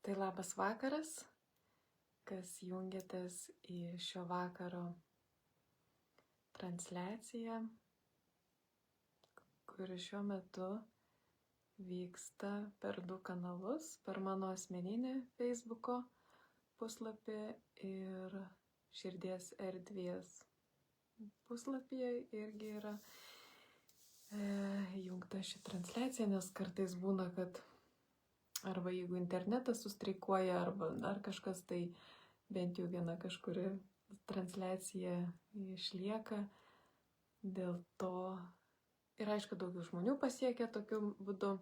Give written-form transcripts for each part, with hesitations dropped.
Tai labas vakaras, kas jungiatės į šio vakaro transliaciją, kuri šiuo metu vyksta per 2 kanalus, per mano asmeninį Facebooko puslapį ir Širdies erdvės puslapyje irgi yra įjungta ši transliacija, nes kartais būna, kad arba jeigu internetas sustreikuoja, arba dar kažkas, tai bent jau viena kažkuri transliacija išlieka. Dėl to ir aišku, daugiau žmonių pasiekia tokiu būdu.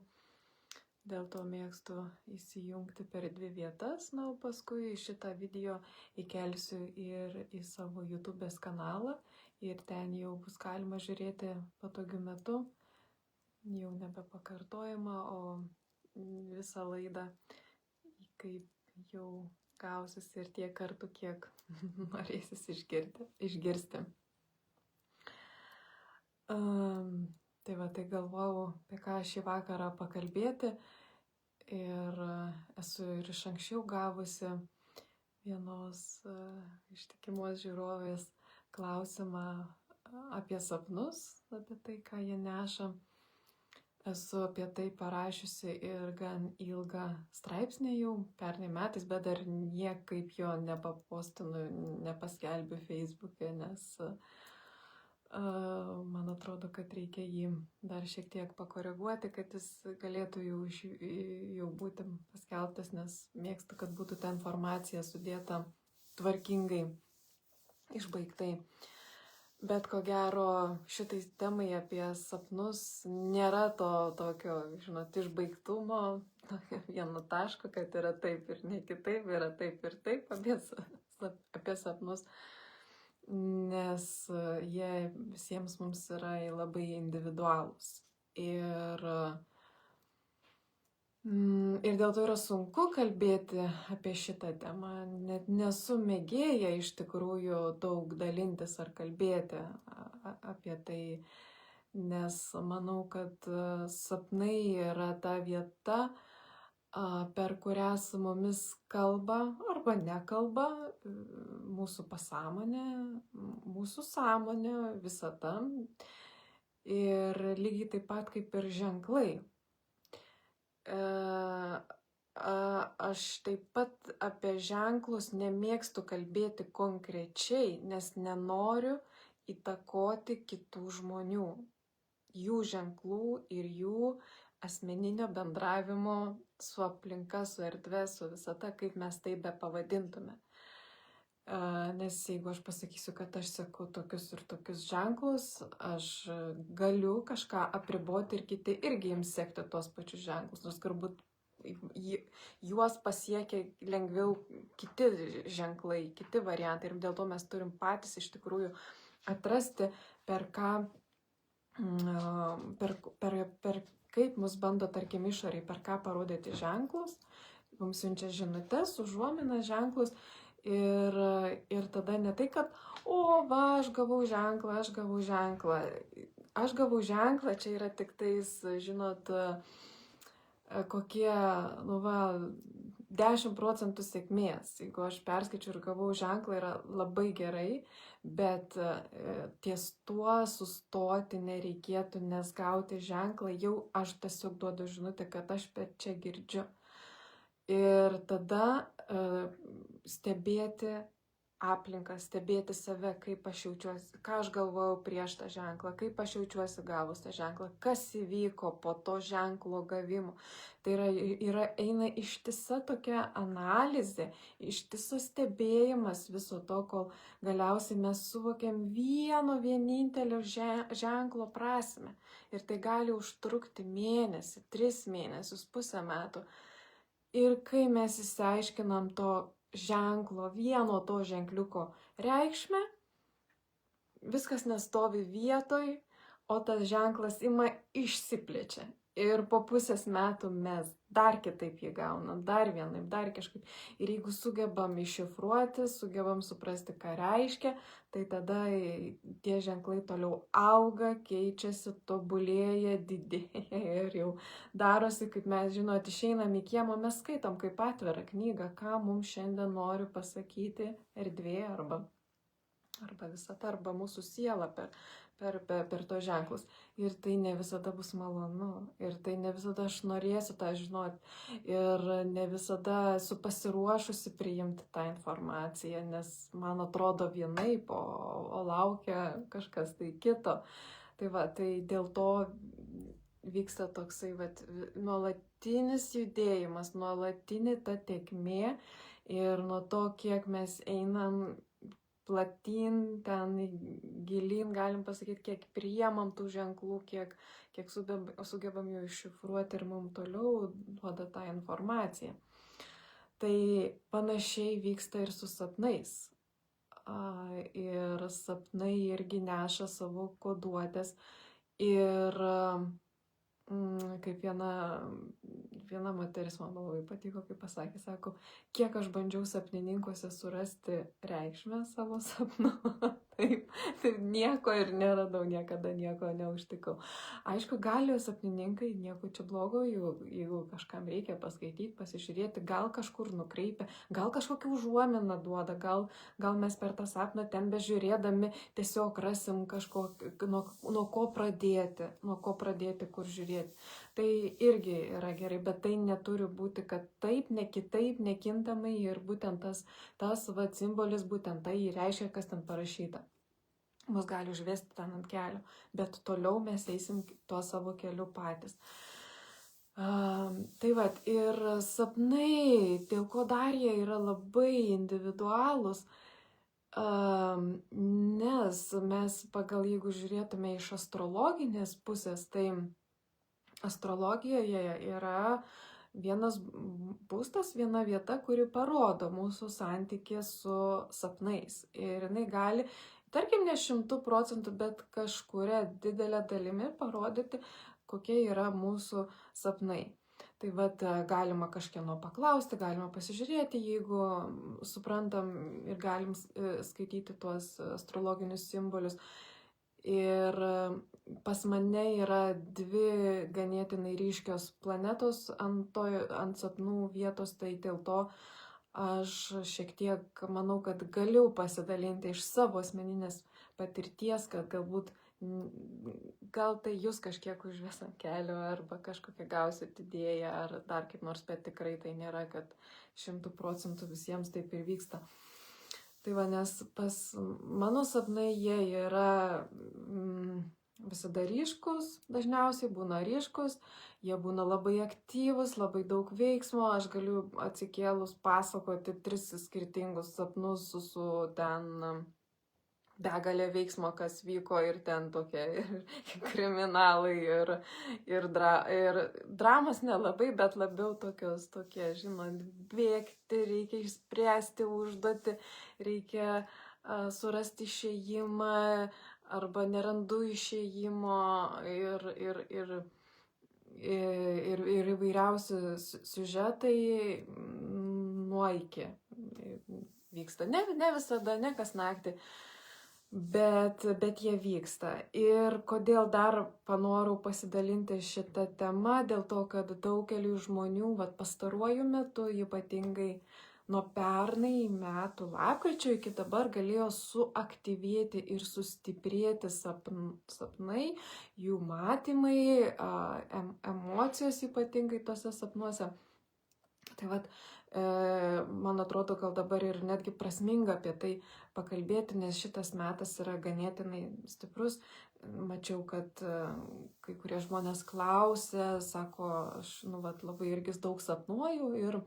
Dėl to mėgstu įsijungti per 2 vietas, na, o paskui šitą video įkelsiu ir į savo YouTube kanalą ir ten jau bus galima žiūrėti patogiu metu, jau nebepakartojama, o visą laidą, kaip jau gausis ir tiek kartų, kiek norėsis išgirsti. Tai va, tai galvojau, apie ką šį vakarą pakalbėti ir esu ir iš anksčiau gavusi vienos ištikimos žiūrovės klausimą apie sapnus, apie tai, ką jie neša. Esu apie tai parašiusi ir gan ilgą straipsnį jau pernai metais, bet dar niekaip jo nepapostinu, nepaskelbiu Facebook'e, nes man atrodo, kad reikia jį dar šiek tiek pakoreguoti, kad jis galėtų jau būti paskelbtas, nes mėgstu, kad būtų ta informacija sudėta tvarkingai, išbaigtai. Bet ko gero, šitai temai apie sapnus nėra to tokio, žinot, išbaigtumo, vieno taško, kad yra taip ir ne kitaip, yra taip ir taip apie sapnus. Nes jie visiems mums yra labai individualūs. Ir dėl to yra sunku kalbėti apie šitą temą. Net nesu mėgėja iš tikrųjų daug dalintis ar kalbėti apie tai, nes manau, kad sapnai yra ta vieta, per kurią su mumis kalba arba nekalba mūsų pasąmonė, mūsų sąmonė, visata. Ir lygiai taip pat kaip ir ženklai. Aš taip pat apie ženklus nemėgstu kalbėti konkrečiai, nes nenoriu įtakoti kitų žmonių, jų ženklų ir jų asmeninio bendravimo su aplinka, su erdve, su visata, kaip mes tai be pavadintume. Nes jeigu aš pasakysiu, kad aš seku tokius ir tokius ženklus, aš galiu kažką apriboti ir kiti irgi jums sekti tuos pačius ženklus, nors galbūt juos pasiekia lengviau kiti ženklai, kiti variantai, ir dėl to mes turim patys iš tikrųjų atrasti, per kaip mus bando, tarkim, išoriai, per ką parodyti ženklus, mums siunčia žinutes, užuominas, ženklus, ir tada ne tai, kad, va, aš gavau ženklą, čia yra tik tais, žinot, kokie, 10% sėkmės. Jeigu aš perskaičiu ir gavau ženklą, yra labai gerai, bet ties tuo sustoti nereikėtų, nes gauti ženklą jau aš tiesiog duodu žinutę, kad aš per čia girdžiu. Ir tada stebėti aplinką, stebėti save, kaip aš jaučiuosi, ką aš galvojau prieš tą ženklą, kaip aš jaučiuosi gavus tą ženklą, kas įvyko po to ženklo gavimo. Tai eina ištisa tokia analizė, ištisas stebėjimas viso to, kol galiausiai mes suvokiam vieno vienintelio ženklo prasmę. Ir tai gali užtrukti mėnesį, 3 mėnesius, pusę metų. Ir kai mes išsiaiškinam to ženklo, vieno to ženkliuko reikšmę, viskas nestovi vietoj, o tas ženklas ima išsiplečia. Ir po pusės metų mes dar kitaip jį gaunam, dar vienaip, dar kažkaip. Ir jeigu sugebam iššifruoti, sugebam suprasti, ką reiškia, tai tada tie ženklai toliau auga, keičiasi, tobulėja, didėja ir jau darosi, kaip mes žinot, išeinam į kiemą, mes skaitom kaip atvirą knygą, ką mums šiandien nori pasakyti erdvė arba visata, arba mūsų siela per tos ženklus. Ir tai ne visada bus malonu, ir tai ne visada aš norėsiu tą žinoti, ir ne visada esu pasiruošusi priimti tą informaciją, nes man atrodo vienaip, o laukia kažkas tai kito. Tai va, tai dėl to vyksta toksai nuolatinis judėjimas, nuolatinė ta tėkmė, ir nuo to, kiek mes einam platyn, ten gilyn, galim pasakyti, kiek priemam tų ženklų, kiek sugebam jų iššifruoti ir mums toliau duoda tą informaciją. Tai panašiai vyksta ir su sapnais. Ir sapnai irgi neša savo koduotės. Ir kaip viena moteris, man labai patiko, kaip pasakė, sako, kiek aš bandžiau sapnininkuose surasti reikšmę savo sapno, taip nieko ir neradau, niekada nieko neužtikau. Aišku, gali sapnininkai, nieko čia blogo, jeigu kažkam reikia paskaityti, pasižiūrėti, gal kažkur nukreipia, gal kažkokią užuominą duoda, gal mes per tą sapną ten bežiūrėdami tiesiog rasim kažko, nuo ko pradėti, kur žiūrėti. Tai irgi yra gerai, bet tai neturi būti, kad taip, ne kitaip, nekintamai, ir būtent tas simbolis, būtent tai reiškia, kas ten parašyta. Mus gali užvesti ten ant kelio, bet toliau mes eisim tuo savo keliu patys. Tai va, ir sapnai, dėl ko dar jie yra labai individualūs, nes mes pagal, jeigu žiūrėtume iš astrologinės pusės, tai astrologijoje yra vienas būstas, viena vieta, kuri parodo mūsų santykį su sapnais. Ir jinai gali, tarkim, ne 100%, bet kažkuria didelė dalimi parodyti, kokie yra mūsų sapnai. Tai vat galima kažkieno paklausti, galima pasižiūrėti, jeigu suprantam ir galim skaityti tuos astrologinius simbolius. Ir pas mane yra 2 ganėtinai ryškios planetos ant sapnų vietos, tai dėl to aš šiek tiek manau, kad galiu pasidalinti iš savo asmeninės patirties, kad gal tai jūs kažkiek užves ant kelio, arba kažkokią gausit idėją, ar dar kaip nors, bet tikrai tai nėra, kad 100% visiems taip ir vyksta. Tai va, nes pas mano sapnai jie yra visada ryškus, dažniausiai būna ryškus, jie būna labai aktyvus, labai daug veiksmo, aš galiu atsikėlus pasakoti 3 skirtingus sapnus su ten begalė veiksmo, kas vyko, ir ten tokie kriminalai ir dramos nelabai, bet labiau tokie, žinot, bėgti, reikia išspręsti užduotį, reikia surasti išėjimą, arba nerandu išėjimo, ir įvairiausi siužetai nuo iki vyksta. Ne visada, ne kas naktį. Bet jie vyksta. Ir kodėl dar panorau pasidalinti šitą temą, dėl to, kad daugeliu žmonių pastaruoju metu, ypatingai nuo pernai metų lapkričio iki dabar, galėjo suaktyvėti ir sustiprėti sapnai, jų matymai, emocijos ypatingai tose sapnuose. Tai man atrodo, gal dabar ir netgi prasminga apie tai pakalbėti, nes šitas metas yra ganėtinai stiprus. Mačiau, kad kai kurie žmonės klausė, sako, aš labai irgi daug sapnuoju ir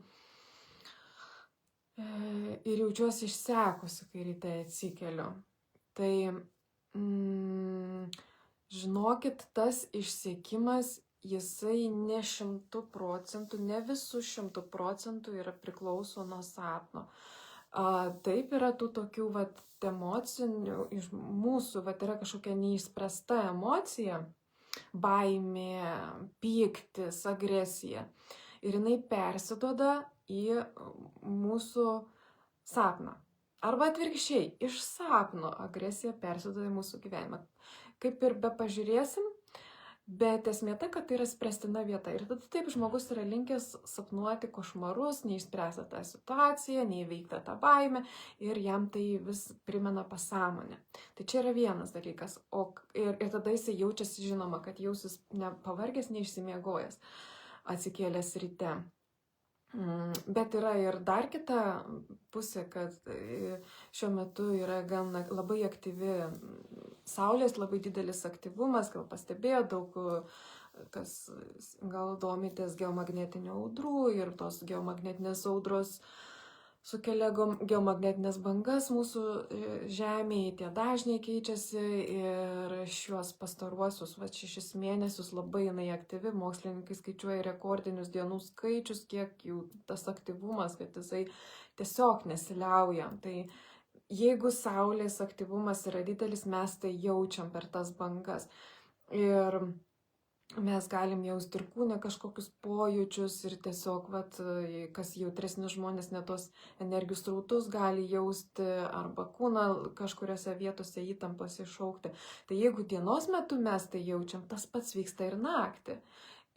jaučiuosi išsekusi, kai ryte atsikeliu. Tai žinokit, tas išsekimas, jisai ne 100%, ne visų 100% yra priklauso nuo sapno. Taip, yra tų tokių emocinių iš mūsų, yra kažkokia neišspręsta emocija, baimė, pyktis, agresija. Ir jinai persiduoda į mūsų sapną. Arba atvirkščiai, iš sapno agresija persiduoda į mūsų gyvenimą. Kaip ir be pažiūrėsim, bet esmė ta, kad tai yra spręstina vieta. Ir tada taip žmogus yra linkęs sapnuoti košmarus, neišspręsta tą situaciją, neįveikta tą baimę ir jam tai vis primena pasąmonę. Tai čia yra vienas dalykas. Ir tada jisai jaučiasi, žinoma, kad jausis nepavargęs, neišsimiegojęs, atsikėlęs ryte. Bet yra ir dar kita pusė, kad šiuo metu yra gan labai aktyvi Saulės, labai didelis aktyvumas, gal pastebėjo daug, kas gal domitės geomagnetinių audrų ir tos geomagnetinės audros sukelia geomagnetinės bangas mūsų Žemėje, tie dažniai keičiasi ir šiuos pastaruosius 6 mėnesius labai jinai aktyvi, mokslininkai skaičiuoja rekordinius dienų skaičius, kiek jų tas aktyvumas, kad jisai tiesiog nesiliauja. Tai jeigu Saulės aktyvumas yra didelis, mes tai jaučiam per tas bangas. Ir mes galim jausti ir kūne kažkokius pojūčius ir tiesiog, kas jautresni žmonės net tos energijos srautus gali jausti arba kūną kažkuriuose vietose įtampos iššaukti. Tai jeigu dienos metu mes tai jaučiam, tas pats vyksta ir naktį.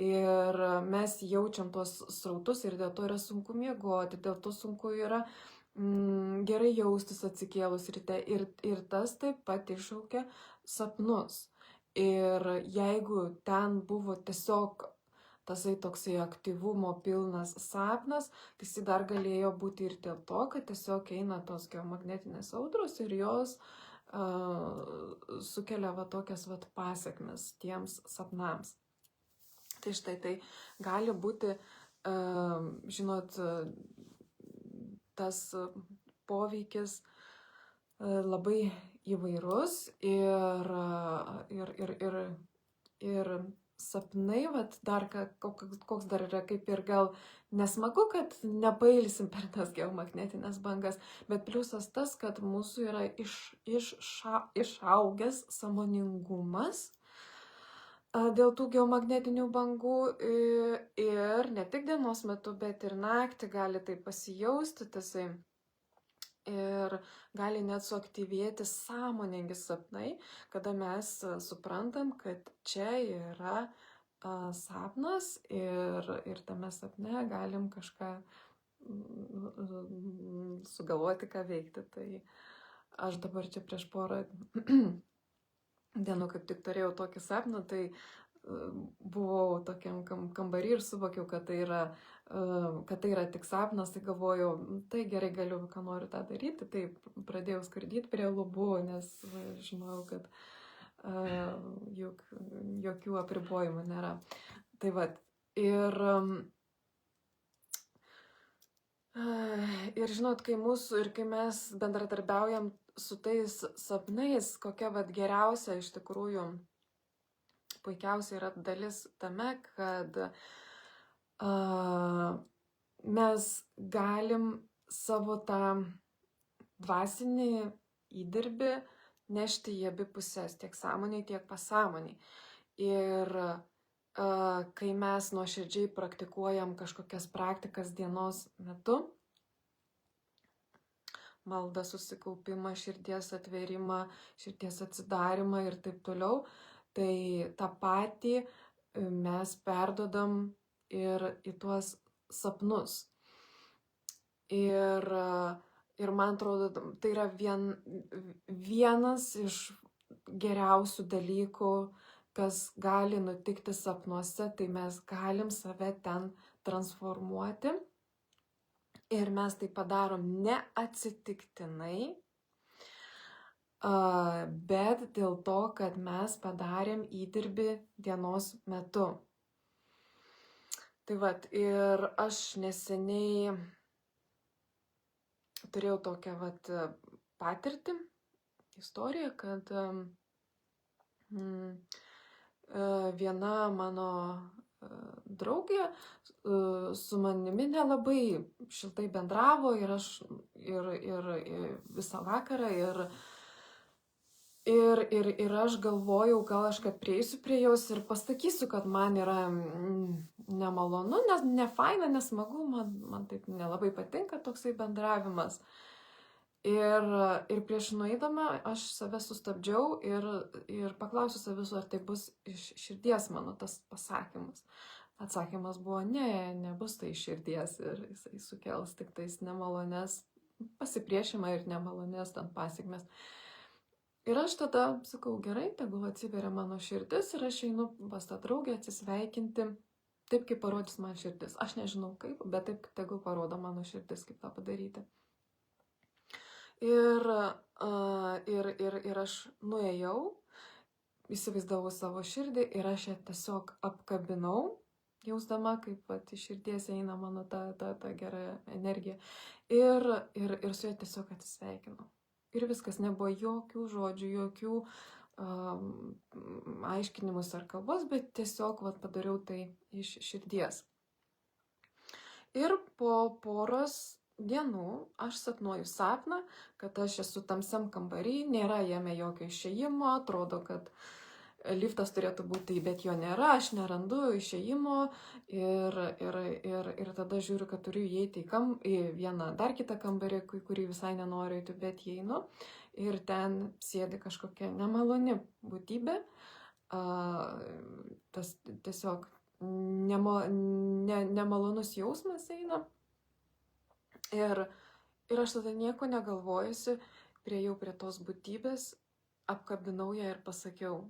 Ir mes jaučiam tos srautus ir dėl to yra sunku miegoti, dėl to sunku yra gerai jaustis atsikėlus ryte ir tas taip pat iššaukia sapnus. Ir jeigu ten buvo tiesiog tasai toksai aktyvumo pilnas sapnas, tai jis dar galėjo būti ir dėl to, kad tiesiog eina tos geomagnetinės audros ir jos sukelia tokias pasekmes tiems sapnams. Tai štai tai gali būti, žinot, tas poveikis labai įvairus ir sapnai, dar koks dar yra, kaip ir gal nesmagu, kad nepailsim per tas geomagnetinės bangas, bet pliusas tas, kad mūsų yra išaugęs sąmoningumas dėl tų geomagnetinių bangų ir ne tik dienos metu, bet ir naktį gali tai pasijausti tasai. Ir gali net suaktyvėti sąmoningi sapnai, kada mes suprantam, kad čia yra sapnas ir tame sapne galim kažką sugalvoti, ką veikti. Tai aš dabar čia prieš porą dienų kaip tik turėjau tokį sapną, tai buvau tokiam kambarį ir suvokiau, kad tai yra tik sapnas, tai galvojau, tai gerai, galiu, ką noriu tą daryti, tai pradėjau skardyti prie lubų, nes žinojau, kad jokių apribojimų nėra. Tai ir žinot, kai mes bendradarbiaujam su tais sapnais, kokia geriausia iš tikrųjų puikiausia yra dalis tame, kad mes galim savo tą dvasinį įdirbį nešti į abi pusės, tiek sąmoniai, tiek pasąmoniai. Ir kai mes nuoširdžiai praktikuojam kažkokias praktikas dienos metu, maldą, susikaupimą, širdies atvėrimą, širdies atsidarimą ir taip toliau, tai tą patį mes perdodam ir į tuos sapnus. Ir man atrodo, tai yra vienas iš geriausių dalykų, kas gali nutikti sapnuose, tai mes galim save ten transformuoti. Ir mes tai padarom neatsitiktinai, bet dėl to, kad mes padarėm įdirbį dienos metu. Tai ir aš neseniai turėjau tokią patirtį, istoriją, kad viena mano draugė su manimi nelabai šiltai bendravo ir aš ir visą vakarą Ir aš galvojau, gal aš kad prieisiu prie jos ir pasakysiu, kad man yra nemalonu, nes nefaina, nesmagu, man taip nelabai patinka toksai bendravimas. Ir prieš nueidama aš save sustabdžiau ir paklausiu savęs, ar tai bus iš širdies mano tas pasakymas. Atsakymas buvo, ne, nebus tai iš širdies ir jisai sukels tik tais nemalonės pasipriešimą ir nemalonės ten pasiekmes. Ir aš tada sakau, gerai, tegul atsiveria mano širdis ir aš einu pas tą draugę atsisveikinti taip, kaip parodys man širdis. Aš nežinau kaip, bet taip tegul parodo mano širdis, kaip tą padaryti. Ir aš nuėjau, įsivaizdavau savo širdį ir aš ją tiesiog apkabinau, jausdama, kaip vat, iš širdies eina mano ta gera energija. Ir su ja tiesiog atsisveikinau. Ir viskas, nebuvo jokių žodžių, jokių aiškinimus ar kalbos, bet tiesiog vat, padariau tai iš širdies. Ir po poros dienų aš sapnuoju sapną, kad aš esu tamsiam kambarį, nėra jame jokio išėjimo, atrodo, kad liftas turėtų būti, bet jo nėra, aš nerandu išėjimo ir tada žiūriu, kad turiu įeiti į vieną dar kitą kambarį, kurį visai nenoriu eiti, bet įeinu ir ten sėdi kažkokia nemaloni būtybė, tas tiesiog nemalonus jausmas eina ir aš tada nieko negalvojusi, priėjau prie tos būtybės, apkabinau ją ir pasakiau,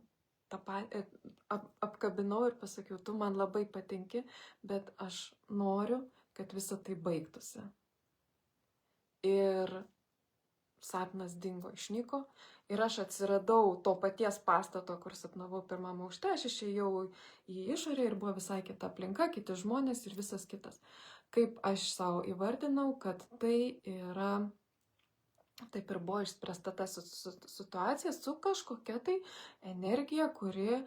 tu man labai patinki, bet aš noriu, kad visa tai baigtųsi. Ir sapnas dingo, išnyko ir aš atsiradau to paties pastato, kur sapnavau pirmame aukšte, aš išėjau į išorę ir buvo visai kita aplinka, kiti žmonės ir visas kitas. Kaip aš savo įvardinau, kad tai yra... Taip ir buvo išspręsta ta situacija su kažkokia tai energija, kuri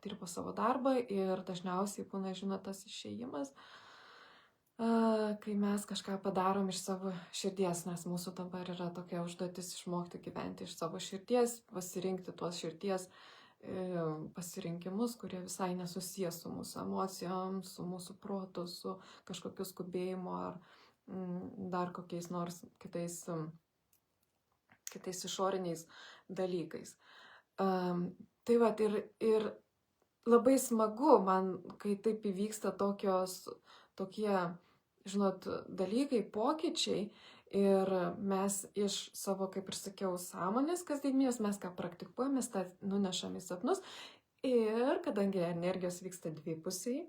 dirbo savo darbą ir dažniausiai būna, žinot, tas išėjimas, kai mes kažką padarom iš savo širdies, nes mūsų dabar yra tokia užduotis išmokti gyventi iš savo širdies, pasirinkti tuos širdies pasirinkimus, kurie visai nesusijęs su mūsų emocijom, su mūsų protu, su kažkokiu skubėjimu ar dar kokiais nors kitais išoriniais dalykais. Tai vat, ir labai smagu man, kai taip įvyksta tokie, žinot, dalykai, pokyčiai ir mes iš savo, kaip ir sakiau, sąmonės kasdienybės, mes ką praktikuojame, mes tą nunešame į sapnus ir kadangi energijos vyksta dvipusiai,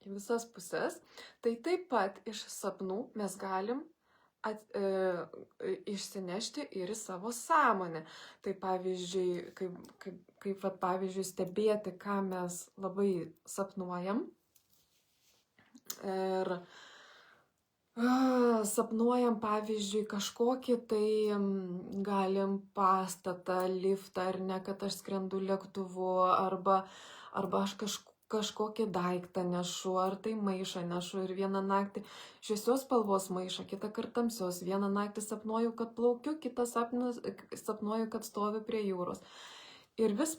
į visas pusės, tai taip pat iš sapnų mes galim išsinešti ir į savo sąmonę. Tai pavyzdžiui, kaip pavyzdžiui, stebėti, ką mes labai sapnuojam. Ir sapnuojam, pavyzdžiui, kažkokį tai galim pastatą, liftą, ar ne, kad aš skrendu lėktuvu, arba aš kažkokį daiktą nešu, ar tai maišą nešu ir vieną naktį šviesios spalvos maišą, kitą kartą tamsios, vieną naktį sapnuoju, kad plaukiu, kitą sapnuoju, kad stoviu prie jūros. Ir vis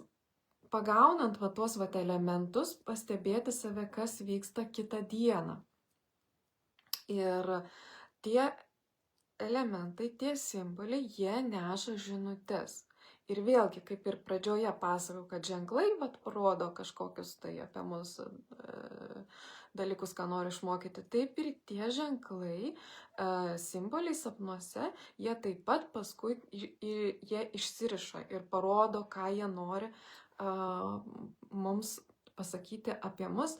pagaunant tuos elementus, pastebėti save, kas vyksta kitą dieną. Ir tie elementai, tie simboliai, jie neša žinutes. Ir vėlgi, kaip ir pradžioje pasakau, kad ženklai rodo kažkokius tai apie mus dalykus, ką noriu išmokyti, taip ir tie ženklai, simboliai sapnuose, jie taip pat paskui jie išsiriša ir parodo, ką jie nori mums pasakyti apie mus.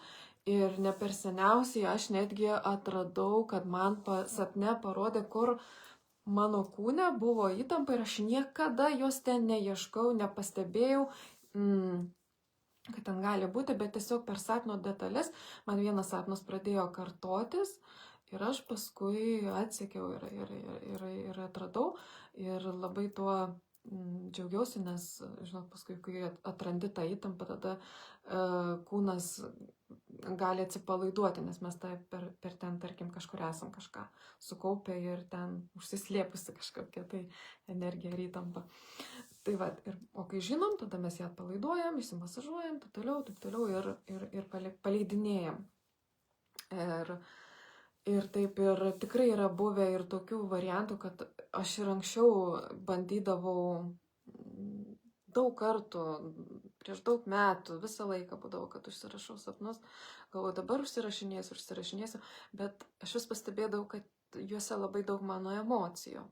Ir ne per seniausiai aš netgi atradau, kad man sapne parodė, kur mano kūne buvo įtampa ir aš niekada jos ten neieškau, nepastebėjau, kad ten gali būti, bet tiesiog per sapno detalės man vienas sapnas pradėjo kartotis ir aš paskui atsekiau ir atradau ir labai tuo džiaugiausi, nes, žinot, paskui, kai atrandi tą įtampą, tada kūnas gali atsipalaiduoti, nes mes per ten, tarkim, kažkur esam kažką sukaupę ir ten užsislėpusi kažkokia tai energija ir įtampa. Tai va, o kai žinom, tada mes ją atpalaiduojam, išsimasažuojam, taip toliau ir paleidinėjam. Ir taip ir tikrai yra buvę ir tokių variantų, kad aš ir anksčiau bandydavau daug kartų, prieš daug metų, visą laiką būdavo, kad užsirašau sapnus, galvoju, dabar užsirašinėsiu, bet aš vis pastebėdavau, kad juose labai daug mano emocijų.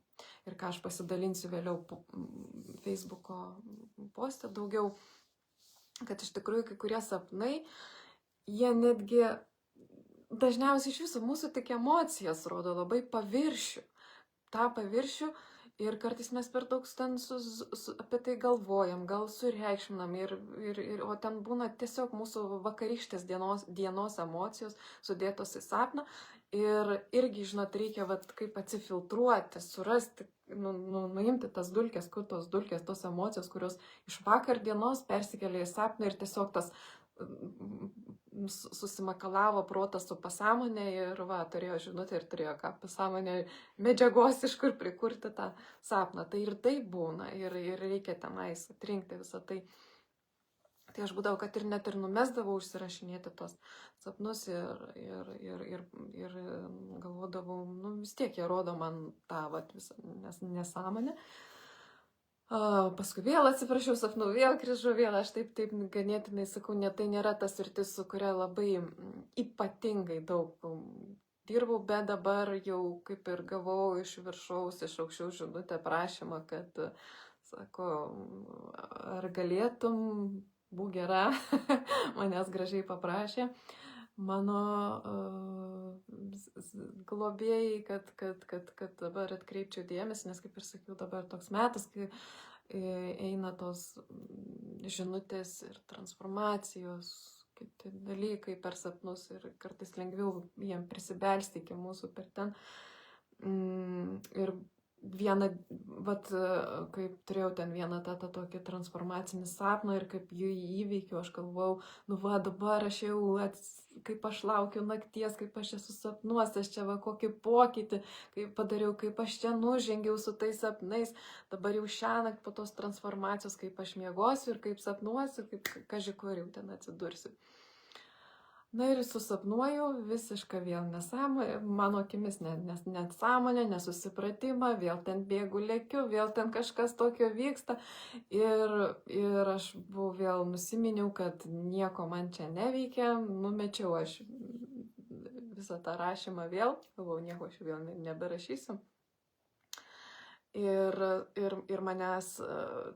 Ir ką aš pasidalinsiu vėliau Facebooko poste daugiau, kad iš tikrųjų kai kurie sapnai, jie netgi dažniausiai iš viso mūsų tik emocijas rodo, labai paviršių. Ta paviršių ir kartais mes per daug ten apie tai galvojam, gal sureikšminam, o ten būna tiesiog mūsų vakarykštės dienos emocijos sudėtos į sapną. Ir irgi, žinot, reikia kaip atsifiltruoti, surasti, nuimti tas dulkes, kur tos dulkės, tos emocijos, kurios iš vakar dienos persikelia į sapną ir tiesiog tas susimakalavo protas su pasąmonė ir turėjo žinutę ir turėjo ką pasąmonė medžiagos iš kur prikurti tą sapną. Tai ir tai būna ir reikia tenais atrinkti visą tai. Tai aš būdavau, kad net ir numesdavau užsirašinėti tos sapnus ir galvodavau, vis tiek jie rodo man tą visą nesąmonę. Paskui vėl atsiprašiau sapnų, vėl grįžau, vėl aš taip ganėtinai sakau, tai nėra tas sritis, su kuria labai ypatingai daug dirbau, bet dabar jau kaip ir gavau iš viršaus, iš aukščiau žinutę prašymą, kad, sako, ar galėtum, būk gera, manęs gražiai paprašė mano globėjai, kad dabar atkreipčiau dėmesį, nes kaip ir sakiau, dabar toks metas, kai eina tos žinutės ir transformacijos, kiti dalykai per sapnus ir kartais lengviau jiem prisibelsti iki mūsų per ten. Ir vieną, kaip turėjau ten vieną tą tokį transformacinį sapną ir kaip jų įveikiu, aš galvojau, dabar aš jau, kaip aš laukiu nakties, kaip aš esu sapnuose, aš čia kokį pokytį, kaip padariau, kaip aš čia nužengiau su tais sapnais, dabar jau šiąnakt po tos transformacijos, kaip aš miegosiu ir kaip sapnuosiu, kaip kažkur jau ten atsidursiu. Na ir susapnuoju visišką vėl nesąmonę, mano akimis nesąmonę, nesusipratimą, vėl ten bėgu, lėkiu, vėl ten kažkas tokio vyksta ir aš buvau vėl nusiminiau, kad nieko man čia neveikia, numečiau aš visą tą rašymą vėl, galvojau, nieko aš vėl neberašysiu. Ir manęs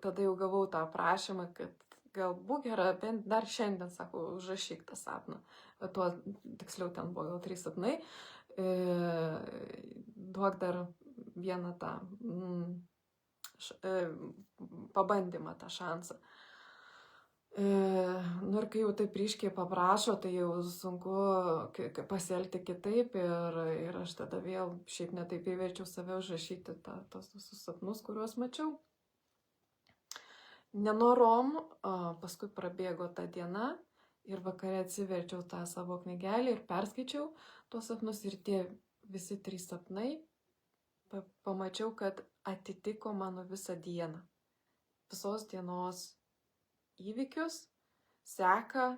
tada jau gavau tą prašymą, kad galbūt gera, bent dar šiandien, sako, užrašyk tą sapną. Tuo tiksliau ten buvo gal 3 sapnai. Duok dar vieną tą pabandymą, tą šansą. Ir kai jau taip ryškiai paprašo, tai jau sunku pasielgti kitaip ir aš tada vėl šiaip netaip įverčiau save užrašyti tos visus sapnus, kuriuos mačiau. Nenorom, paskui prabėgo ta diena ir vakare atsiverčiau tą savo knygelę ir perskaičiau tuos sapnus ir tie visi 3 sapnai pamačiau, kad atitiko mano visą dieną. Visos dienos įvykius, seka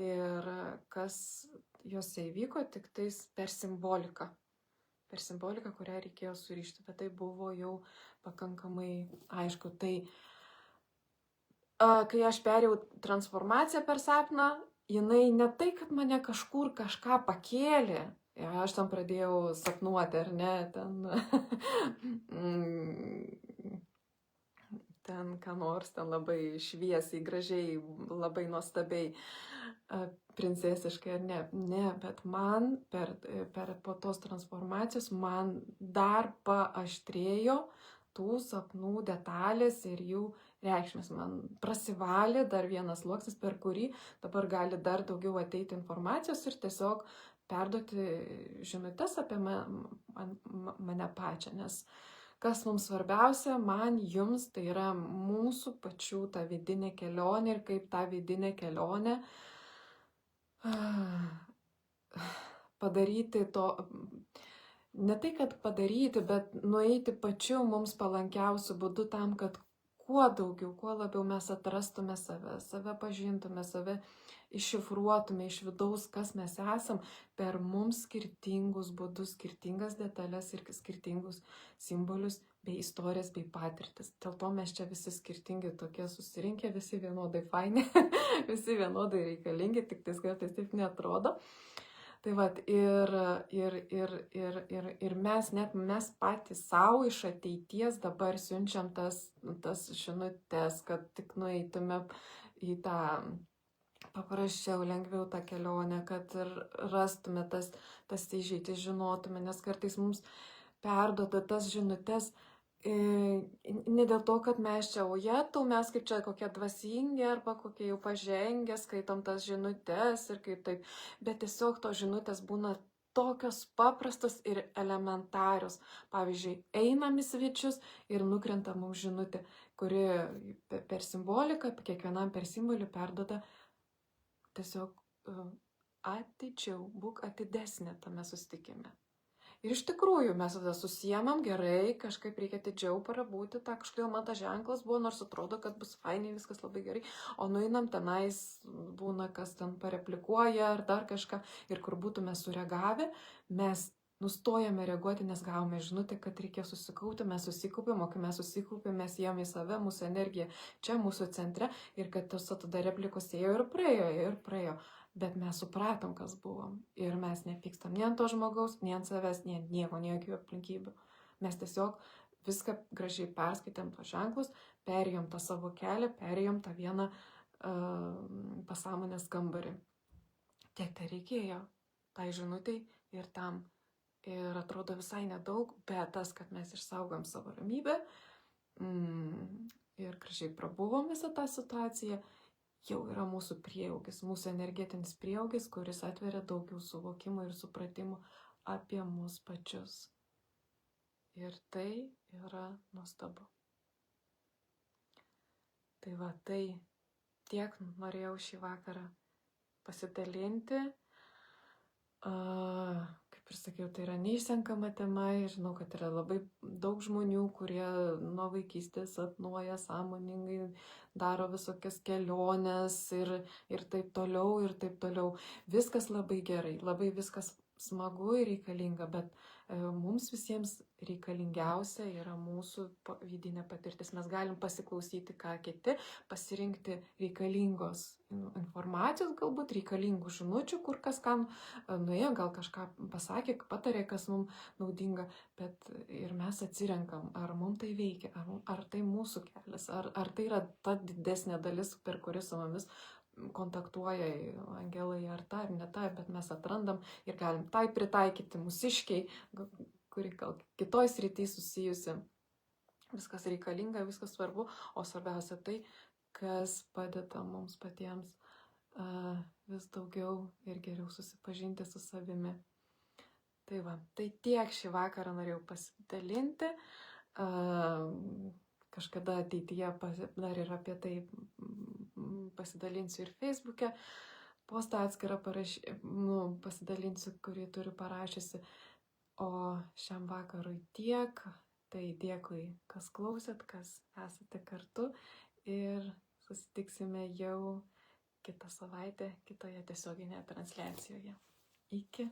ir kas juose įvyko, tik tais per simboliką. Per simboliką, kurią reikėjo surišti, bet tai buvo jau pakankamai aišku. Tai kai aš perėjau transformaciją per sapną, jinai ne tai, kad mane kažkur kažką pakėlė, aš ten pradėjau sapnuoti, ar ne, ten ką nors, ten labai šviesiai, gražiai, labai nuostabiai, princesiškai, ar ne, bet man po tos transformacijos man dar paaštrėjo tų sapnų detalės ir jų reikšmės. Man prasivalė dar vienas sluoksnis, per kurį dabar gali dar daugiau ateiti informacijos ir tiesiog perduoti žinutes apie mane pačią. Nes kas mums svarbiausia, man, jums, tai yra mūsų pačių ta vidinė kelionė ir kaip tą vidinę kelionę padaryti to, ne tai, kad padaryti, bet nueiti pačiu mums palankiausiu būdu tam, kad kuo daugiau, kuo labiau mes atrastume save pažintume, save iššifruotume iš vidaus, kas mes esam, per mums skirtingus būdus, skirtingas detalės ir skirtingus simbolius bei istorijas bei patirtis. Dėl to mes čia visi skirtingi tokie susirinkę, visi vienodai faini, visi vienodai reikalingi, tik tais kartais taip neatrodo. Tai vat, ir mes patys savo iš ateities dabar siunčiam tas žinutes, kad tik nueitume į tą paprasčiau, lengviau tą kelionę, kad ir rastume tas įžeitis, žinotume, nes kartais mums perduoda tas žinutes ne dėl to, kad mes čia, mes kaip čia kokie dvasingi arba kokie jau pažengę, skaitom tas žinutes ir kaip taip, bet tiesiog tos žinutės būna tokios paprastos ir elementarios. Pavyzdžiui, einam į svečius ir nukrenta mums žinutė, kuri per simboliką, kiekvienam per simbolį perduoda tiesiog atidžiau, būk atidesnė tame susitikime. Ir iš tikrųjų mes tada susiemam gerai, kažkaip reikia atidžiau parabūti, kažkodėl man tas ženklas buvo, nors atrodo, kad bus fainiai, viskas labai gerai, o nueinam tenais, būna, kas ten pareplikuoja ar dar kažką, ir kur būtume sureagavę, mes nustojame reaguoti, nes gavome žinutę, kad reikia susikauti, mes susikaupėm, o kai mes susikaupėm, mes ėjom į save, mūsų energija čia, mūsų centre, ir kad tos tada replikos ėjo ir praėjo. Bet mes supratom, kas buvom. Ir mes nepykstam nei ant to žmogaus, nei ant savęs, nei ant nieko, nei jokių aplinkybių. Mes tiesiog viską gražiai perskaitėm tos ženklus, perėjom tą savo kelią, perėjom tą vieną pasąmonės kambarį. Tiek tai reikėjo, tai žinutei ir tam. Ir atrodo visai nedaug, bet tas, kad mes išsaugom savo ramybę ir gražiai prabuvom visą tą situaciją, jau yra mūsų prieaugis, mūsų energetinis prieaugis, kuris atveria daugiau suvokimo ir supratimų apie mus pačius. Ir tai yra nuostabu. Tai va, tai tiek norėjau šį vakarą pasidalinti. Kaip ir sakiau, tai yra neišsenkama tema ir žinau, kad yra labai daug žmonių, kurie nuo vaikystės sapnuoja sąmoningai, daro visokias keliones ir taip toliau. Viskas labai gerai, labai viskas smagu ir reikalinga, bet mums visiems reikalingiausia yra mūsų vidinė patirtis. Mes galim pasiklausyti, ką kiti, pasirinkti reikalingos informacijos, galbūt reikalingų žinučių, kur kas kam nuėjo, gal kažką pasakė, patarė, kas mums naudinga, bet ir mes atsirenkam, ar mums tai veikia, ar tai mūsų kelias, ar tai yra ta didesnė dalis, per kuri su mumis kontaktuoja angelai ar ta, ar ne ta, bet mes atrandam ir galim tai pritaikyti mūsiškiai, kuri gal kitoj srity susijusi. Viskas reikalinga, viskas svarbu, o svarbiausia tai, kas padeda mums patiems vis daugiau ir geriau susipažinti su savimi. Tai va, tai tiek šį vakarą norėjau pasidalinti. Kažkada ateityje dar ir apie tai pasidalinsiu ir Facebook'e. Postą atskirą pasidalinsiu, kurį turiu parašiusi. O šiam vakarui tiek. Tai dėkui, kas klausėt, kas esate kartu. Ir susitiksime jau kitą savaitę kitoje tiesioginėje transliacijoje. Iki.